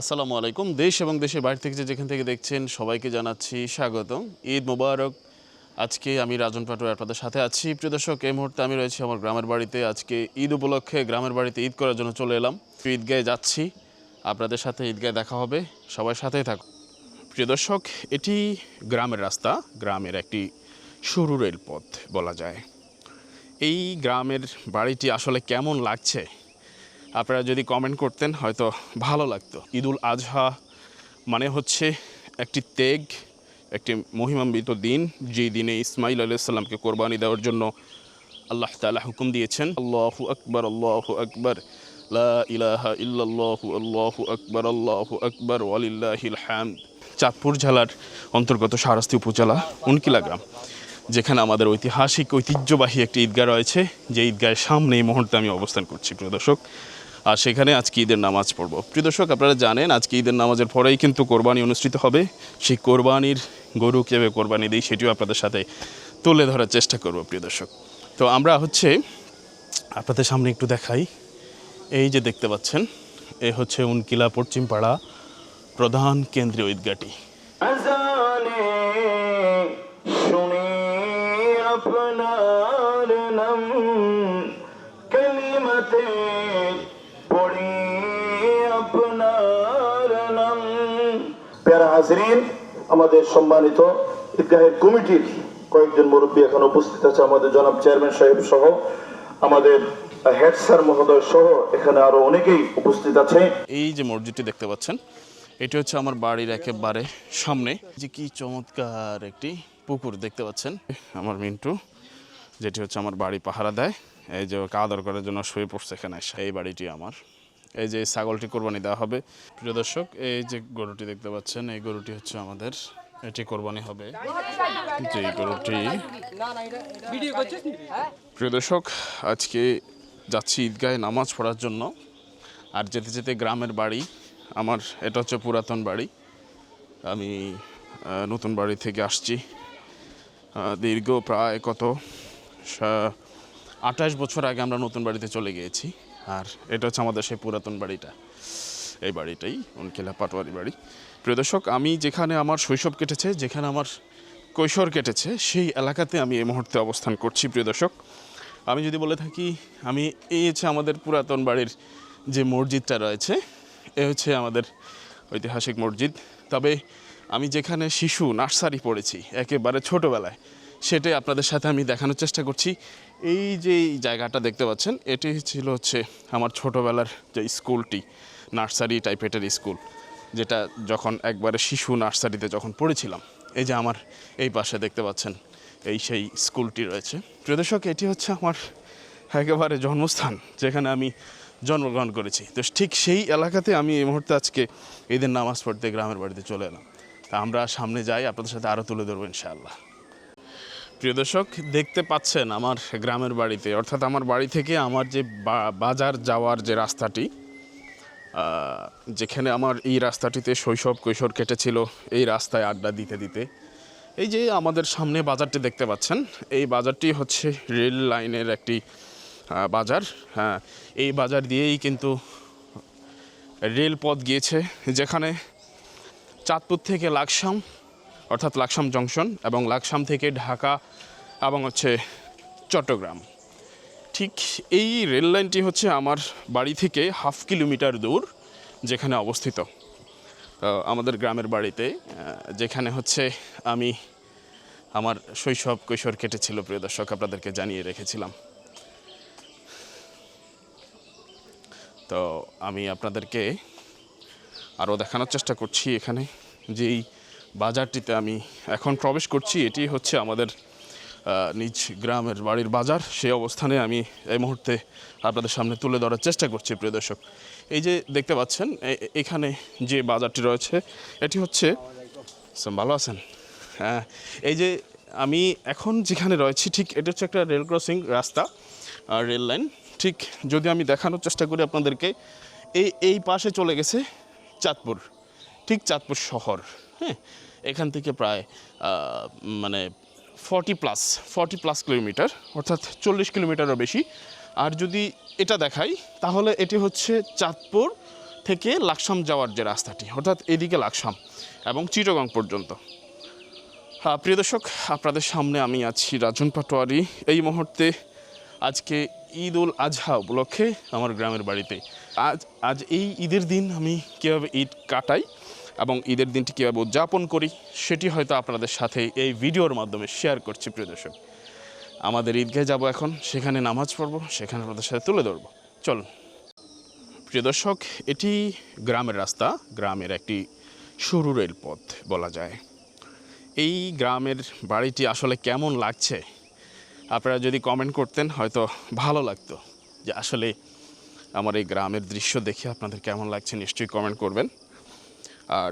আসসালামু আলাইকুম। দেশ এবং দেশের বাইরে থেকে যেখান থেকে দেখছেন সবাইকে জানাচ্ছি স্বাগতম। ঈদ মোবারক। আজকে আমি রাজন পাটোয়ারি আপনাদের সাথে আছি। প্রিয় দর্শক, এই মুহূর্তে আমি রয়েছি আমার গ্রামের বাড়িতে। আজকে ঈদ উপলক্ষে গ্রামের বাড়িতে ঈদ করার জন্য চলে এলাম। ঈদগাহে যাচ্ছি, আপনাদের সাথে ঈদগাহে দেখা হবে, সবার সাথেই থাকুন। প্রিয় দর্শক, এটি গ্রামের রাস্তা, গ্রামের একটি সরু রেলপথ বলা যায়। এই গ্রামের বাড়িটি আসলে কেমন লাগছে আপনারা যদি কমেন্ট করতেন হয়তো ভালো লাগতো। ঈদুল আজহা মানে হচ্ছে একটি ত্যাগ, একটি মহিমান্বিত দিন, যেই দিনে ইসমাইল আলাইহিস সালামকে কোরবানি দেওয়ার জন্য আল্লাহ তাআলা হুকুম দিয়েছেন। আল্লাহু আকবার, আল্লাহু আকবার, লা ইলাহা ইল্লাল্লাহু, আল্লাহু আকবার, আল্লাহু আকবার, ওয়ালিল্লাহিল হামদ। চাঁদপুর জেলার অন্তর্গত শাহরাস্তি উপজেলা উনকিলা গ্রাম, যেখানে আমাদের ঐতিহাসিক ঐতিহ্যবাহী একটি ঈদগাহ রয়েছে, যে ঈদগাহের সামনে এই মুহূর্তে আমি অবস্থান করছি প্রিয় দর্শক। আর সেখানে আজকে ঈদের নামাজ পড়ব। প্রিয় দর্শক, আপনারা জানেন আজকে ঈদের নামাজের পরেই কিন্তু কোরবানি অনুষ্ঠিত হবে। সেই কোরবানির গরু কীভাবে কোরবানি দিই সেটিও আপনাদের সাথে তুলে ধরার চেষ্টা করব প্রিয় দর্শক। তো আমরা আপনাদের সামনে একটু দেখাই। এই যে দেখতে পাচ্ছেন, এ হচ্ছে উনকিলা পশ্চিমপাড়া প্রধান কেন্দ্রীয় ঈদগাহটি। প্যারা হাজরিন, আমাদের সম্মানিত ঈদগাহের কমিটির কয়েকজন মুরব্বী এখন উপস্থিত আছে, আমাদের জনাব চেয়ারম্যান সাহেব সহ, আমাদের হেড স্যার মহোদয় সহ এখানে আরো অনেকেই উপস্থিত আছে। এই যে মসজিদটি দেখতে পাচ্ছেন, এটি হচ্ছে আমার বাড়ির একেবারে সামনে। যে কি চমৎকার একটি পুকুর দেখতে পাচ্ছেন। আমার মিন্টু, যেটি হচ্ছে আমার বাড়ি পাহারা দেয়, এই যে আদর করার জন্য শুয়ে পড়ছে এখানে। এই বাড়িটি আমার। এই যে ছাগলটি কোরবানি দেওয়া হবে প্রিয় দর্শক। এই যে গরুটি দেখতে পাচ্ছেন, এই গরুটি হচ্ছে আমাদের, এটি কোরবানি হবে। যে গরুটি, প্রিয় দর্শক, আজকে যাচ্ছি ঈদগাহে নামাজ পড়ার জন্য। আর যেতে যেতে গ্রামের বাড়ি আমার, এটা হচ্ছে পুরাতন বাড়ি। আমি নতুন বাড়ি থেকে আসছি দীর্ঘ প্রায় 28 বছর আগে আমরা নতুন বাড়িতে চলে গিয়েছি। আর এটা হচ্ছে আমাদের সেই পুরাতন বাড়িটা, এই বাড়িটাই উনকিলা পাটোয়ারি বাড়ি। প্রিয় দর্শক, আমি যেখানে আমার শৈশব কেটেছে, যেখানে আমার কৈশোর কেটেছে, সেই এলাকাতে আমি এই মুহূর্তে অবস্থান করছি প্রিয় দর্শক। আমি যদি বলে থাকি, আমি এই হচ্ছে আমাদের পুরাতন বাড়ির যে মসজিদটা রয়েছে, এ হচ্ছে আমাদের ঐতিহাসিক মসজিদ। তবে আমি যেখানে শিশু নার্সারি পড়েছি একেবারে ছোটোবেলায়, সেটাই আপনাদের সাথে আমি দেখানোর চেষ্টা করছি। এই যে জায়গাটা দেখতে পাচ্ছেন, এটি ছিল হচ্ছে আমার ছোটোবেলার যে স্কুলটি, নার্সারি টাইপের স্কুল, যেটা যখন একবারে শিশু নার্সারিতে যখন পড়েছিলাম। এই যে আমার এই পাশে দেখতে পাচ্ছেন, এই সেই স্কুলটি রয়েছে প্রিয় দর্শক। এটি হচ্ছে আমার একেবারে জন্মস্থান, যেখানে আমি জন্মগ্রহণ করেছি। তো ঠিক সেই এলাকাতে আমি এই মুহূর্তে আজকে ঈদের নামাজ পড়তে গ্রামের বাড়িতে চলে এলাম। তা আমরা সামনে যাই, আপনাদের সাথে আরও তুলে ধরবো ইনশাআল্লাহ। প্রিয় দর্শক, দেখতে পাচ্ছেন আমার গ্রামের বাড়িতে, অর্থাৎ আমার বাড়ি থেকে আমার যে বাজার যাওয়ার যে রাস্তাটি, যেখানে আমার এই রাস্তাটিতে শৈশব কৈশোর কেটেছিল, এই রাস্তায় আড্ডা দিতে দিতে এই যে আমাদের সামনে বাজারটি দেখতে পাচ্ছেন, এই বাজারটি হচ্ছে রেল লাইনের একটি বাজার। হ্যাঁ, এই বাজার দিয়েই কিন্তু রেলপথ গিয়েছে, যেখানে চাঁদপুর থেকে লাকসাম, অর্থাৎ লাকসাম জংশন, এবং লাকসাম থেকে ঢাকা এবং হচ্ছে চট্টগ্রাম। ঠিক এই রেল লাইনটি হচ্ছে আমার বাড়ি থেকে 1/2 কিলোমিটার দূর যেখানে অবস্থিত। আমাদের গ্রামের বাড়িতে, যেখানে হচ্ছে আমি আমার শৈশব কৈশোর কেটেছিল প্রিয় দর্শক, আপনাদেরকে জানিয়ে রেখেছিলাম। তো আমি আপনাদেরকে আরও দেখানোর চেষ্টা করছি এখানে যেই বাজারটিতে আমি এখন প্রবেশ করছি, এটি হচ্ছে আমাদের নিজ গ্রামের বাড়ির বাজার। সেই অবস্থানে আমি এই মুহূর্তে আপনাদের সামনে তুলে ধরার চেষ্টা করছি প্রিয় দর্শক। এই যে দেখতে পাচ্ছেন, এখানে যে বাজারটি রয়েছে, এটি হচ্ছে, ভালো আছেন? হ্যাঁ, এই যে আমি এখন যেখানে রয়েছি, ঠিক এটা হচ্ছে একটা রেল ক্রসিং রাস্তা, রেল লাইন। ঠিক যদি আমি দেখানোর চেষ্টা করি আপনাদেরকে, এই পাশে চলে গেছে চাঁদপুর, ঠিক চাঁদপুর শহর। হ্যাঁ, এখান থেকে প্রায় মানে 40+ কিলোমিটার, অর্থাৎ 40 কিলোমিটারও বেশি। আর যদি এটা দেখাই, তাহলে এটি হচ্ছে চাঁদপুর থেকে লাকসাম যাওয়ার যে রাস্তাটি, অর্থাৎ এদিকে লাকসাম এবং চিটাগং পর্যন্ত। প্রিয় দর্শক, আপনাদের সামনে আমি আছি রাজন পাটোয়ারি। এই মুহূর্তে আজকে ঈদ উল আজহা উপলক্ষে আমার গ্রামের বাড়িতে। আজ এই ঈদের দিন আমি কীভাবে ঈদ কাটাই এবং ঈদের দিনটি কীভাবে উদযাপন করি সেটি হয়তো আপনাদের সাথে এই ভিডিওর মাধ্যমে শেয়ার করছি। প্রিয় দর্শক, আমাদের ঈদগাহে যাব এখন, সেখানে নামাজ পড়ব, সেখানে আপনাদের সাথে তুলে ধরবো। চলুন প্রিয় দর্শক, এটি গ্রামের রাস্তা, গ্রামের একটি সরু রেলপথ বলা যায়। এই গ্রামের বাড়িটি আসলে কেমন লাগছে আপনারা যদি কমেন্ট করতেন হয়তো ভালো লাগতো, যে আসলে আমার এই গ্রামের দৃশ্য দেখে আপনাদের কেমন লাগছে নিশ্চয়ই কমেন্ট করবেন। আর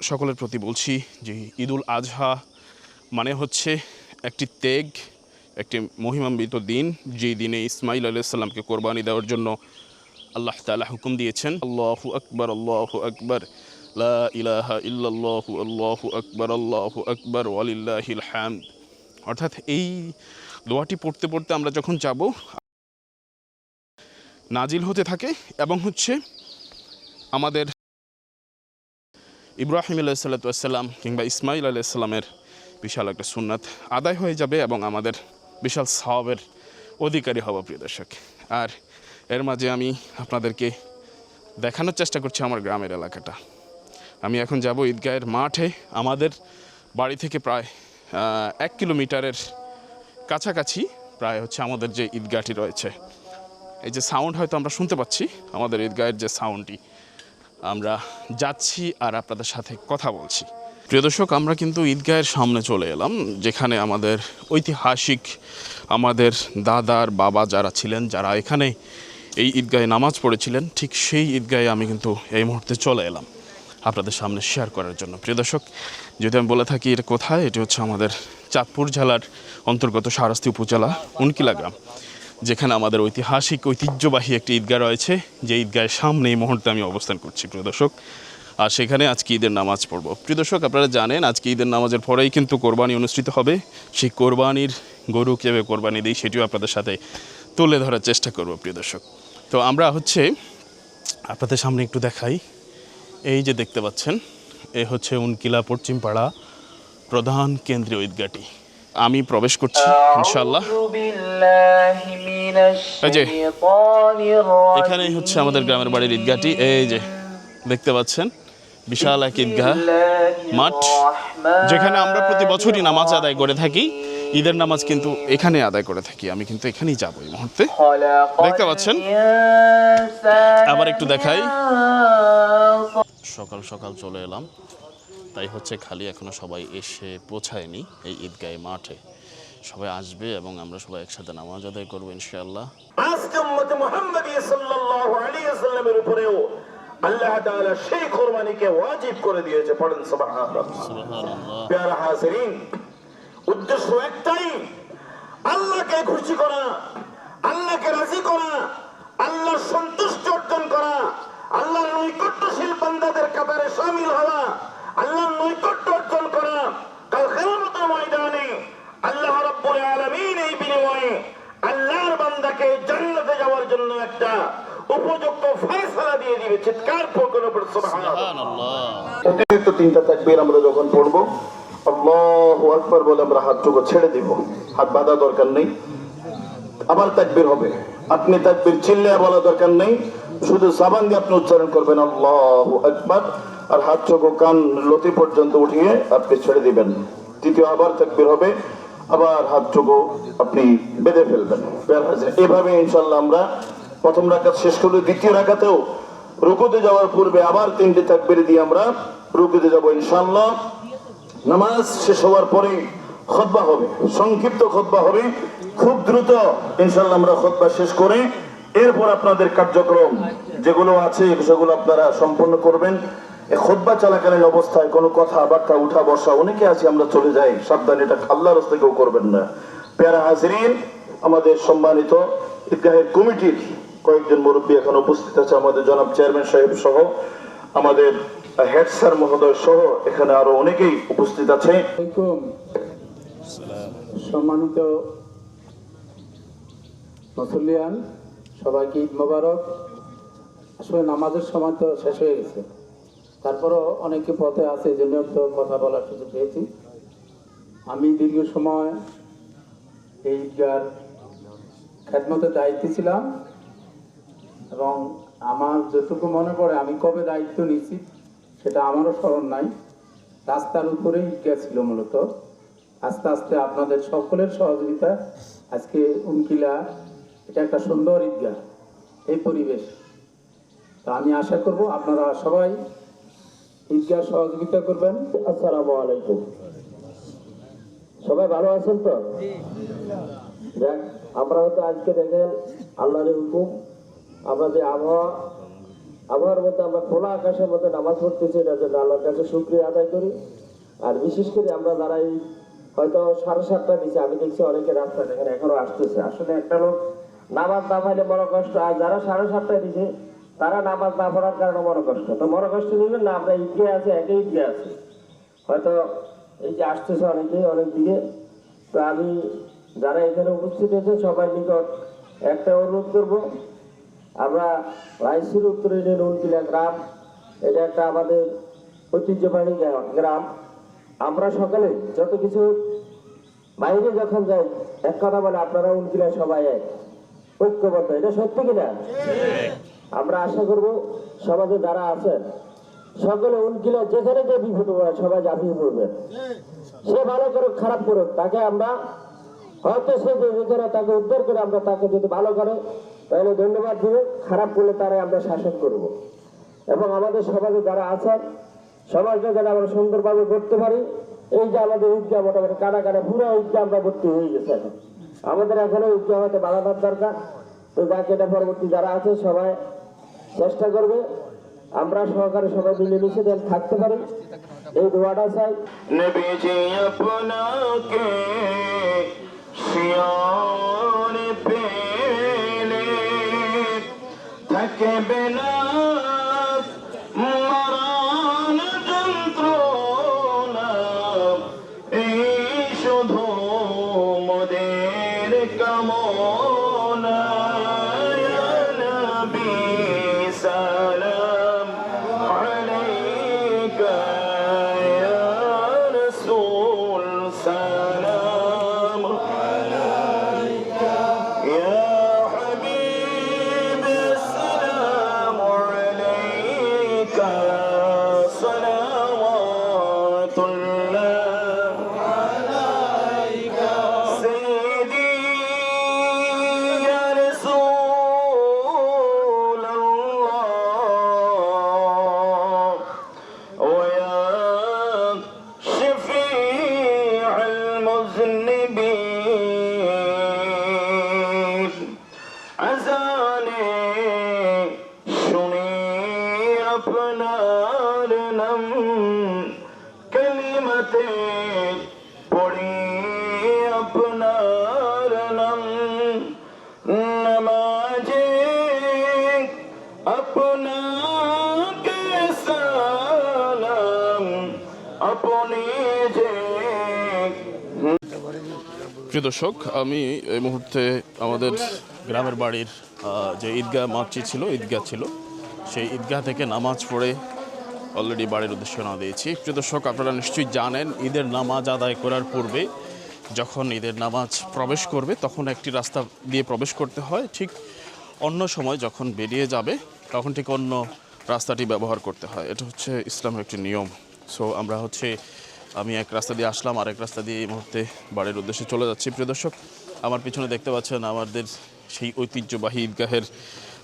সকলের প্রতি বলছি যে ঈদ উল আজহা মানে হচ্ছে একটি ত্যাগ, একটি মহিমান্বিত দিন, যেই দিনে ইসমাইল আলাইহিস সালামকে কোরবানি দেওয়ার জন্য আল্লাহ তাআলা হুকুম দিয়েছেন। আল্লাহু আকবার, আল্লাহু আকবার, লা ইলাহা ইল্লাল্লাহু, আল্লাহু আকবার, আল্লাহু আকবার, ওয়ালিল্লাহিল হামদ। অর্থাৎ এই দোয়াটি পড়তে পড়তে আমরা যখন যাব নাজিল হতে থাকে এবং হচ্ছে আমাদের ইব্রাহিম আলাইহিসসালাম কিংবা ইসমাইল আলাইহিসসালামের বিশাল একটা সুন্নাত আদায় হয়ে যাবে এবং আমাদের বিশাল সওয়াবের অধিকারী হব। প্রিয় দর্শক, আর এর মাঝে আমি আপনাদেরকে দেখানোর চেষ্টা করছি আমার গ্রামের এলাকাটা। আমি এখন যাব ঈদগাহের মাঠে। আমাদের বাড়ি থেকে প্রায় 1 কিলোমিটারের কাছাকাছি প্রায় হচ্ছে আমাদের যে ঈদগাহটি রয়েছে। এই যে সাউন্ড হয়তো আমরা শুনতে পাচ্ছি, আমাদের ঈদগাহের যে সাউন্ডটি, আমরা যাচ্ছি আর আপনাদের সাথে কথা বলছি। প্রিয় দর্শক, আমরা কিন্তু ঈদগাহের সামনে চলে এলাম, যেখানে আমাদের ঐতিহাসিক আমাদের দাদার বাবা যারা ছিলেন, যারা এখানে এই ঈদগাহে নামাজ পড়েছিলেন, ঠিক সেই ঈদগাহে আমি কিন্তু এই মুহূর্তে চলে এলাম আপনাদের সামনে শেয়ার করার জন্য। প্রিয় দর্শক, যদি আমি বলে থাকি এটা কোথায়, এটি হচ্ছে আমাদের চাঁদপুর জেলার অন্তর্গত শাহরাস্তি উপজেলা উনকিলা গ্রাম, যেখানে আমাদের ঐতিহ্যবাহী একটি ঈদগাহ রয়েছে, যে ঈদগাহের সামনে এই মুহূর্তে আমি অবস্থান করছি। প্রিয় দর্শক, আর সেখানে আজকে ঈদের নামাজ পড়ব। প্রিয় দর্শক, আপনারা জানেন আজকে ঈদের নামাজের পরেই কিন্তু কোরবানি অনুষ্ঠিত হবে। সেই কোরবানির গরু কীভাবে কোরবানি দিই সেটিও আপনাদের সাথে তুলে ধরার চেষ্টা করব। প্রিয় দর্শক, তো আমরা হচ্ছে আপনাদের সামনে একটু দেখাই। এই যে দেখতে পাচ্ছেন, এ হচ্ছে উনকিলা পশ্চিমপাড়া প্রধান কেন্দ্রীয় ঈদগাহটি। আমি প্রবেশ করছি ইনশাআল্লাহ। এই যে এখানেই হচ্ছে আমাদের গ্রামের বাড়ির ঈদগাহটি। এই যে দেখতে পাচ্ছেন, বিশাল এক ঈদগাহ মাঠ, যেখানে আমরা প্রতি বছরই নামাজ আদায় করে থাকি। ঈদের নামাজ কিন্তু এখানে আদায় করে থাকি। আমি কিন্তু এখানেই যাবো এই মুহূর্তে। দেখতে পাচ্ছেন, আবার একটু দেখাই। সকাল সকাল চলে এলাম, তাই হচ্ছে খালি এখনো সবাই এসে পৌঁছায়নি এই ঈদগাহ মাঠে। সবাই আসবে এবং আমরা সবাই একসাথে নামাজ আদায় করবো ইনশাআল্লাহ। আজকে উম্মতে মুহাম্মদী সাল্লাল্লাহু আলাইহি ওয়াসাল্লামের উপরেও আল্লাহ তাআলা সেই কুরবানিকে ওয়াজিব করে দিয়েছে। পড়েন সুবহানাল্লাহ। সুবহানাল্লাহ। প্যারা হাজিরিন, উদ্দেশ্য একটাই, আল্লাহকে খুশি করা, আল্লাহকে রাজি করা, আল্লাহর সন্তুষ্টি অর্জন করা, আল্লাহর নৈকট্যশীল বান্দাদের কাতারে শামিল হওয়া, আল্লাহর নৈকট্য অর্জন করা। কাল কিয়ামতের ময়দানে আল্লাহ রাব্বুল আলামিন এই বিনিময়ে আল্লাহর বান্দাকে জান্নাতে যাওয়ার জন্য একটা উপযুক্ত ফয়সালা দিয়ে দিবে। চিৎকার করে পড়ুন সুবহানাল্লাহ। অতিরিক্ত 3টা তাকবীর আমরা যখন পড়ব, আল্লাহু আকবার বলে আমরা হাতটুকু ছেড়ে দিব, হাত বাঁধা দরকার নেই। আবার তাকবীর হবে, আপনি তাকবীর চিল্লায়া বলা দরকার নেই, শুধু জবান দিয়ে আপনি উচ্চারণ করবেন আল্লাহু আকবার, আর হাতটুকু কান লতি পর্যন্ত উঠিয়ে আপনি ছেড়ে দিবেন। দ্বিতীয় আবার তাকবীর হবে, আবার হাতটুকু আপনি বেঁধে ফেলবেন। এভাবে ইনশাআল্লাহ আমরা প্রথম রাকাত শেষ করলে দ্বিতীয় রাকাতেও রুকুতে যাওয়ার পূর্বে আবার 3টি তাকবীর দিয়ে আমরা রুকুতে যাব ইনশাআল্লাহ। নামাজ শেষ হওয়ার পরে খুতবা হবে, সংক্ষিপ্ত খুতবা হবে, খুব দ্রুত ইনশাআল্লাহ আমরা খুতবা শেষ করে এরপর আপনাদের কার্যক্রম যেগুলো আছে সেগুলো আপনারা সম্পন্ন করবেন। এই খুতবা চলাকালীন অবস্থায় কোনো কথাবার্তা উঠা বসা অনেকে আছে আমরা চলে যাই, সাবধান, এটা আল্লাহর রাস্তায় কেউ করবেন না। প্যারা হাজিরিন, আমাদের সম্মানিত ঈদগাহের কমিটির কয়েকজন মুরব্বী এখন উপস্থিত আছে, আমাদের জনাব চেয়ারম্যান সাহেব সহ, আমাদের হেড স্যার মহোদয় সহ এখানে আরো অনেকেই উপস্থিত আছে। সম্মানিত মুসল্লিয়ান, সবাইকে ঈদ মোবারক। আসলে নামাজের সময় তো শেষ হয়ে গেছে, তারপরও অনেকে পথে আছে, এই জন্য তো কথা বলার সুযোগ পেয়েছি। আমি দীর্ঘ সময় এই ঈদগার খেদমতের দায়িত্বে ছিলাম এবং আমার যেটুকু মনে পড়ে আমি কবে দায়িত্ব নিয়েছি সেটা আমারও স্মরণ নাই। রাস্তার উপরে ঈদগাহ ছিল মূলত। আস্তে আস্তে আপনাদের সকলের সহযোগিতা আজকে উনকিলা এটা একটা সুন্দর ঈদগাহ, এই পরিবেশ। তা আমি আশা করব আপনারা সবাই ঈদগাহ সহযোগিতা করবেন। আসসালামু আলাইকুম। সবাই ভালো আছেন তো? যাক, আমরা হয়তো আজকে দেখেন আল্লাহর হুকুম, আমরা যে আবহাওয়ার মধ্যে আমরা খোলা আকাশের মধ্যে নামাজ পড়তেছি, এটার জন্য আল্লাহর কাছে শুকরিয়া আদায় করি। আর বিশেষ করে আমরা যারা এই হয়তো 7:30 দিচ্ছে, আমি দেখছি অনেকে রাস্তা দেখেন এখনো আসতেছে। আসলে একটা লোক নামাজ না পাইলে বড় কষ্ট, আর যারা 7:30 দিছে তারা নামাজ না পড়ার কারণে বড় কষ্ট। তো বড় কষ্ট নেবেন না, আমরা ঈদগাহ আছে, একই ঈদগাহ আছে, হয়তো এই যে আসতেছে অনেকেই অনেক দিকে। তো আমি যারা এখানে উপস্থিত হয়েছে সবার নিকট একটা অনুরোধ করবো, আমরা রাইসির উত্তর ইউনিয়ন উনকিলা গ্রাম, এটা একটা আমাদের ঐতিহ্যবাহী গ্রাম। আমরা সকালে যত কিছু বাইরে যখন যাই এক কথা বলে আপনারা উনকিলা সবাই এক, ঐক্যবদ্ধ, এটা সত্যি কিনা? আমরা আশা করব সমাজে যারা আছেন সকলে উনকিলা যেখানে যে বিপদ পড়ে সবাই ঝাঁপিয়ে পড়বেন। সে ভালো করুক খারাপ করুক, তাকে আমরা হয়তো সে যেখানে তাকে উদ্ধার করে আমরা তাকে যদি ভালো করে তাহলে ধন্যবাদ দেবো, খারাপ করলে তারাই আমরা শাসন করব। এবং আমাদের সমাজে যারা আছেন সমাজকে যারা আমরা সুন্দরভাবে করতে পারি। এই যে আমাদের ঈদগাহ মোটামুটি কাটা পুরো ঈদগাহ আমরা ভর্তি হয়ে গেছে, এখন আমাদের এখনো ঈদগাহ হয়তো বাড়ানোর দরকার। তো যাকে এটা পরবর্তী যারা আছে সবাই চেষ্টা করবে আমরা সহকারে সবাই মিলেমিশে যেন থাকতে পারি, এই দোয়াটা চাই। নবীজি আপনাকে শিয়ার পেলে থাকবে না মরণ যন্ত্রণা, এই শুধু মোদের কামনা। ইয়া নবী সালাম আলাইকা, ইয়া রাসূল সালাম আলাইকা, ইয়া হাবিব সালাম আলাইকা, সালাওয়াতুল্লাহ আলাইকা সাইয়্যিদি ইয়া রাসূলাল্লাহ ওয়া ইয়া শাফী'আল মুযনিবিন। আজানে শুনি আপনার নাম, কালিমাতে পড়ি আপনার নাম, নামাজে আপনাকে সালাম, আপনি যে। প্রিয় দর্শক, আমি এই মুহূর্তে আমাদের গ্রামের বাড়ির যে ঈদগাহ মাঠটি ছিল, ঈদগাহ ছিল, সেই ঈদগাহ থেকে নামাজ পড়ে অলরেডি বাড়ির উদ্দেশ্যে রওনা দিয়েছি। প্রিয় দর্শক, আপনারা নিশ্চয়ই জানেন ঈদের নামাজ আদায় করার পূর্বে যখন ঈদের নামাজ প্রবেশ করবে তখন একটি রাস্তা দিয়ে প্রবেশ করতে হয়, ঠিক অন্য সময় যখন বেরিয়ে যাবে তখন ঠিক অন্য রাস্তাটি ব্যবহার করতে হয়। এটা হচ্ছে ইসলামের একটি নিয়ম। সো আমরা আমি এক রাস্তা দিয়ে আসলাম, আরেক রাস্তা দিয়ে এই মুহূর্তে বাড়ির উদ্দেশ্যে চলে যাচ্ছি। প্রিয় দর্শক, আমার পিছনে দেখতে পাচ্ছেন আমাদের সেই ঐতিহ্যবাহী ঈদগাহের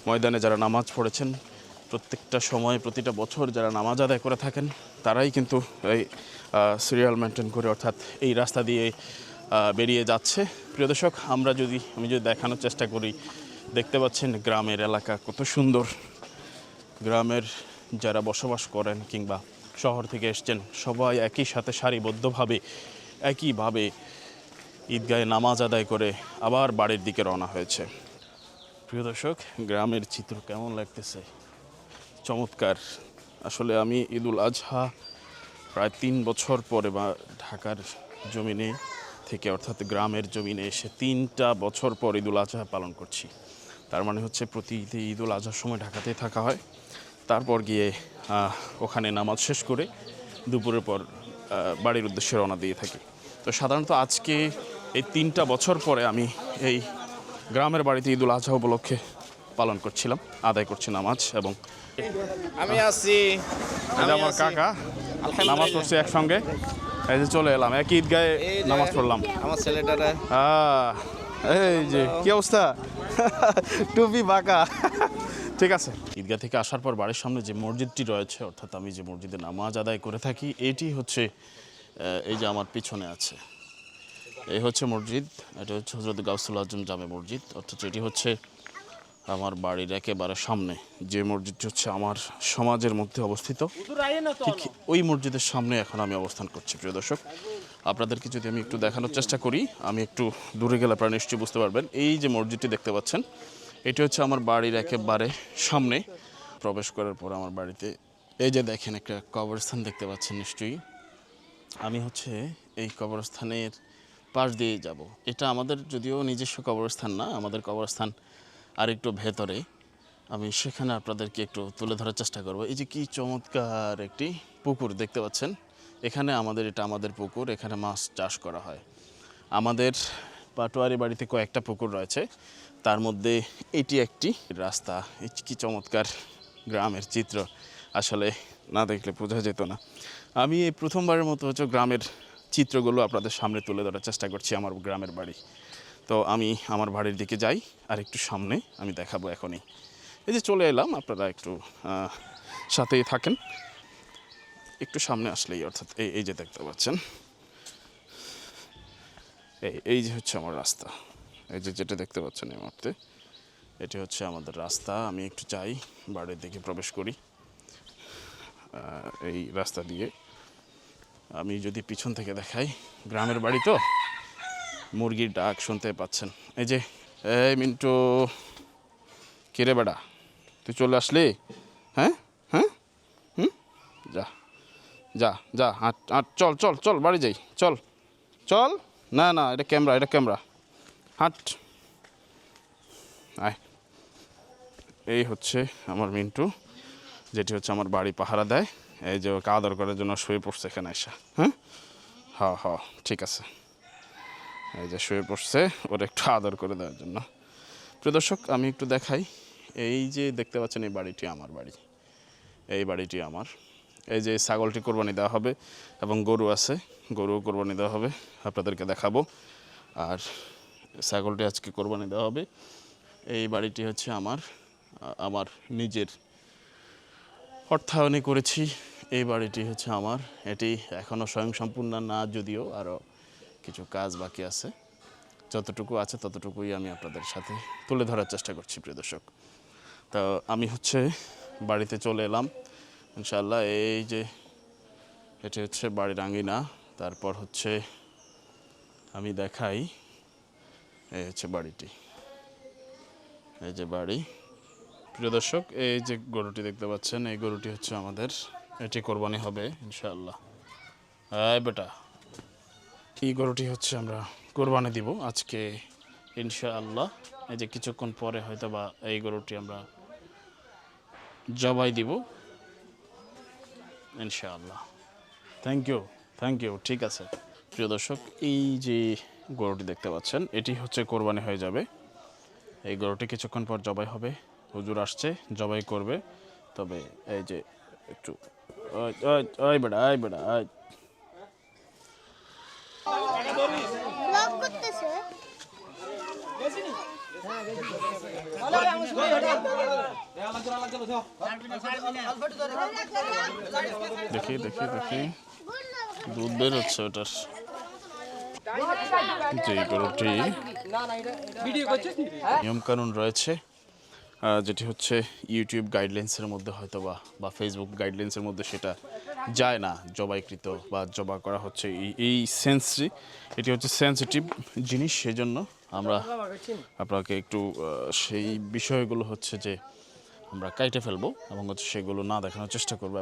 ময়দানে যারা নামাজ পড়েছেন, প্রত্যেকটা সময় প্রতিটা বছর যারা নামাজ আদায় করে থাকেন তারাই কিন্তু এই সিরিয়াল মেনটেন করে, অর্থাৎ এই রাস্তা দিয়ে বেরিয়ে যাচ্ছে। প্রিয় দর্শক, আমি যদি দেখানোর চেষ্টা করি, দেখতে পাচ্ছেন গ্রামের এলাকা কত সুন্দর। গ্রামের যারা বসবাস করেন কিংবা শহর থেকে এসছেন সবাই একই সাথে সারিবদ্ধভাবে একইভাবে ঈদগাহে নামাজ আদায় করে আবার বাড়ির দিকে রওনা হয়েছে। প্রিয় দর্শক, গ্রামের চিত্র কেমন লাগতেছে? চমৎকার। আসলে আমি ঈদুল আজহা প্রায় 3 বছর পরে বা ঢাকার জমিনে থেকে, অর্থাৎ গ্রামের জমিনে এসে 3টা বছর পর ঈদুল আজহা পালন করছি। তার মানে হচ্ছে প্রতি ঈদ উল আজহার সময় ঢাকাতেই থাকা হয়, তারপর গিয়ে ওখানে নামাজ শেষ করে দুপুরের পর বাড়ির উদ্দেশ্যে রওনা দিয়ে থাকি। তো সাধারণত আজকে এই 3টা বছর পরে আমি এই গ্রামের বাড়িতে ঈদ উল আজহা উপলক্ষে পালন করছিলাম, আদায় করছি নামাজ। এবং আমি আছি এটা আমার কাকা, নামাজ পড়ছি একসঙ্গে, এই যে চলে এলাম একই ঈদগাহে নামাজ পড়লাম। আমার ছেলেটারা এই যে কি অবস্থা, টুপি বাঁকা। ঠিক আছে, ঈদগাহ থেকে আসার পর বাড়ির সামনে যে মসজিদটি রয়েছে, অর্থাৎ আমি যে মসজিদে নামাজ আদায় করে থাকি, এটি হচ্ছে এই যে আমার পিছনে আছে, এই হচ্ছে মসজিদ। এটা হচ্ছে হযরত গাউসুল আজম জামে মসজিদ, অর্থাৎ এটি হচ্ছে আমার বাড়ির একেবারে সামনে যে মসজিদটি হচ্ছে আমার সমাজের মধ্যে অবস্থিত, ঠিক ওই মসজিদের সামনে এখন আমি অবস্থান করছি। প্রিয় দর্শক, আপনাদেরকে যদি আমি একটু দেখানোর চেষ্টা করি, আমি একটু দূরে গেলে আপনারা নিশ্চয়ই বুঝতে পারবেন। এই যে মসজিদটি দেখতে পাচ্ছেন, এটি হচ্ছে আমার বাড়ির একেবারে সামনে। প্রবেশ করার পর আমার বাড়িতে এই যে দেখেন একটা কবরস্থান দেখতে পাচ্ছেন নিশ্চয়ই। আমি হচ্ছে এই কবরস্থানের পাশ দিয়ে যাব। এটা আমাদের যদিও নিজস্ব কবরস্থান না, আমাদের কবরস্থান আর একটু ভেতরে। আমি সেখানে আপনাদেরকে একটু তুলে ধরার চেষ্টা করব। এই যে কি চমৎকার একটি পুকুর দেখতে পাচ্ছেন, এখানে এটা আমাদের পুকুর, এখানে মাছ চাষ করা হয়। আমাদের পাটোয়ারি বাড়িতে কয়েকটা পুকুর রয়েছে, তার মধ্যে এটি একটি রাস্তা। এই কি চমৎকার গ্রামের চিত্র, আসলে না দেখলে বোঝা যেত না। আমি এই প্রথমবারের মতো হচ্ছে গ্রামের চিত্রগুলো আপনাদের সামনে তুলে ধরার চেষ্টা করছি, আমার গ্রামের বাড়ি। তো আমি আমার বাড়ির দিকে যাই, আর একটু সামনে আমি দেখাবো এখনই। এই যে চলে এলাম, আপনারা একটু সাথেই থাকেন। একটু সামনে আসলেই, অর্থাৎ এই যে দেখতে পাচ্ছেন, এই যে হচ্ছে আমার রাস্তা। এই যে যেটা দেখতে পাচ্ছেন এই মুহূর্তে, এটি হচ্ছে আমাদের রাস্তা। আমি একটু যাই, বাড়ির দিকে প্রবেশ করি এই রাস্তা দিয়ে। আমি যদি পিছন থেকে দেখাই, গ্রামের বাড়ি তো, মুরগির ডাক শুনতে পাচ্ছেন। এই যে এই মিন্টু, কিরে বেটা, তুই চলে আসলি? হ্যাঁ হ্যাঁ হুম, যা যা যা, হাঁট হাঁট, চল চল চল, বাড়ি যাই, চল চল। না না, এটা ক্যামেরা, হাঁট, আয়। এই হচ্ছে আমার মিন্টু, যেটি হচ্ছে আমার বাড়ি পাহারা দেয়। এই যে ওকে আদর করার জন্য শুয়ে পড়ছে এখানে এসে। হ্যাঁ হ্যাঁ ঠিক আছে, এই যে শুয়ে পড়ছে, ওর একটু আদর করে দেওয়ার জন্য। প্রিয় দর্শক, আমি একটু দেখাই। এই যে দেখতে পাচ্ছেন, এই বাড়িটি আমার বাড়ি, এই বাড়িটি আমার। এই যে ছাগলটি কোরবানি দেওয়া হবে, এবং গরু আছে, গরুও কোরবানি দেওয়া হবে, আপনাদেরকে দেখাবো। আর ছাগলটি আজকে কোরবানি দেওয়া হবে। এই বাড়িটি হচ্ছে আমার নিজের অর্থায়নে করেছি। এই বাড়িটি হচ্ছে আমার। এটি এখনও স্বয়ংসম্পূর্ণ না, যদিও আরও কিছু কাজ বাকি আছে। যতটুকু আছে ততটুকুই আমি আপনাদের সাথে তুলে ধরার চেষ্টা করছি। প্রিয় দর্শক, তো আমি হচ্ছে বাড়িতে চলে এলাম ইনশাআল্লাহ। এই যে এটি হচ্ছে বাড়ির আঙিনা। তারপর হচ্ছে আমি দেখাই, এই হচ্ছে বাড়িটি, এই যে বাড়ি। প্রিয় দর্শক, এই যে গরুটি দেখতে পাচ্ছেন, এই গরুটি হচ্ছে আমাদের, এটি কোরবানি হবে ইনশাআল্লাহ। এই বেটা, এই গরুটি হচ্ছে আমরা কোরবানি দিব আজকে ইনশাআল্লাহ। এই যে কিছুক্ষণ পরে হয়তো বা এই গরুটি আমরা জবাই দিব ইনশাআল্লাহ। থ্যাংক ইউ, ঠিক আছে। প্রিয় দর্শক, এই যে গরুটি দেখতে পাচ্ছেন, এটি হচ্ছে কোরবানি হয়ে যাবে। এই গরুটি কিছুক্ষণ পর জবাই হবে, হুজুর আসছে, জবাই করবে। তবে এই যে একটু বেড়া দেখি দুধ বের হচ্ছে ওটার। যে গরুটি নিয়মকানুন রয়েছে, যেটি হচ্ছে ইউটিউব গাইডলাইন্সের মধ্যে হয়তো বা ফেসবুক গাইডলাইন্সের মধ্যে সেটা যায় না, জবাইকৃত বা জবা করা হচ্ছে এই সেন্সটি, এটি হচ্ছে সেন্সিটিভ জিনিস। সেজন্য আমরা আপনাকে একটু সেই বিষয়গুলো হচ্ছে যে আমরা কাইটে ফেলবো, এবং হচ্ছে সেগুলো না দেখানোর চেষ্টা করবো।